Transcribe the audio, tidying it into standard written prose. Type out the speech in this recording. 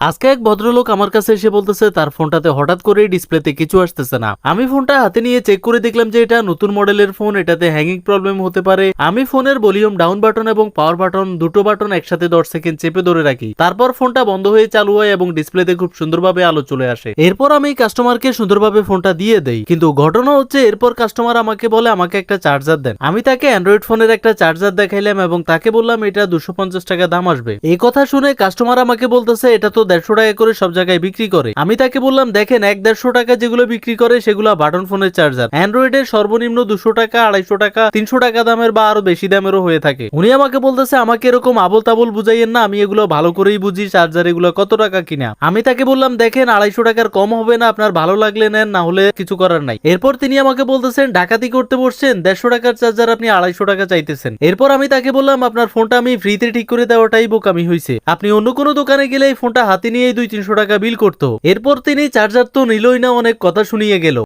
আজকে এক ভদ্রলোক আমার কাছে এসে বলতেছে তার ফোনটাতে হঠাৎ করে ডিসপ্লেতে কিছু আসতেছে না। আমি ফোনটা হাতে নিয়ে চেক করে দেখলাম যে এটা নতুন মডেলের ফোন, এটাতে হ্যাঙ্গিং প্রবলেম হতে পারে। আমি ফোনের ভলিউম ডাউন বাটন এবং পাওয়ার বাটন দুটো বাটন একসাথে 10 সেকেন্ড চেপে ধরে রাখি, তারপর ফোনটা বন্ধ হয়ে চালু হয় এবং ডিসপ্লেতে খুব সুন্দরভাবে আলো চলে আসে। এরপর আমি কাস্টমারকে সুন্দরভাবে ফোনটা দিয়ে দেই, কিন্তু ঘটনা হচ্ছে এরপর কাস্টমার আমাকে বলে আমাকে একটা চার্জার দেন। আমি তাকে অ্যান্ড্রয়েড ফোনের একটা চার্জার দেখাইলাম এবং তাকে বললাম এটা 250 টাকা দাম আসবে। এই কথা শুনে কাস্টমার আমাকে বলতেছে এটা তো 150 টাকা করে সব জায়গায় বিক্রি করে। আমি তাকে বললাম দেখেন 1-150 টাকা যেগুলো বিক্রি করে সেগুলো বাটন ফোনের চার্জার, অ্যান্ড্রয়েডের সর্বনিম্ন 200 টাকা, 250 টাকা, 300 টাকা দামের বা আরো বেশি দামেরও হয়ে থাকে। উনি আমাকে বলতেছে আমাকে এরকম আবল তাবল বুঝাইয়েন না, আমি এগুলো ভালো করেই বুঝি চার্জার এগুলো কত টাকা কিনা। আমি তাকে বললাম দেখেন 250 টাকার কম হবে না, আপনার ভালো লাগলে নেন, না হলে কিছু করার নাই। এরপর তিনি আমাকে বলতেছেন ডাকাতি করতে বসছেন, 150 টাকার চার্জার আপনি 250 টাকা চাইতেছেন। এরপর আমি তাকে বললাম আপনার ফোনটা আমি ফ্রিতে ঠিক করে দেওয়াটাই বোকামি হয়েছে, আপনি অন্য কোনো দোকানে গেলে এই ফোনটা হাতে নিয়ে 200-300 টাকা বিল করতো। এরপর তিনি চার্জার তো নিলই না, অনেক কথা শুনিয়ে গেল।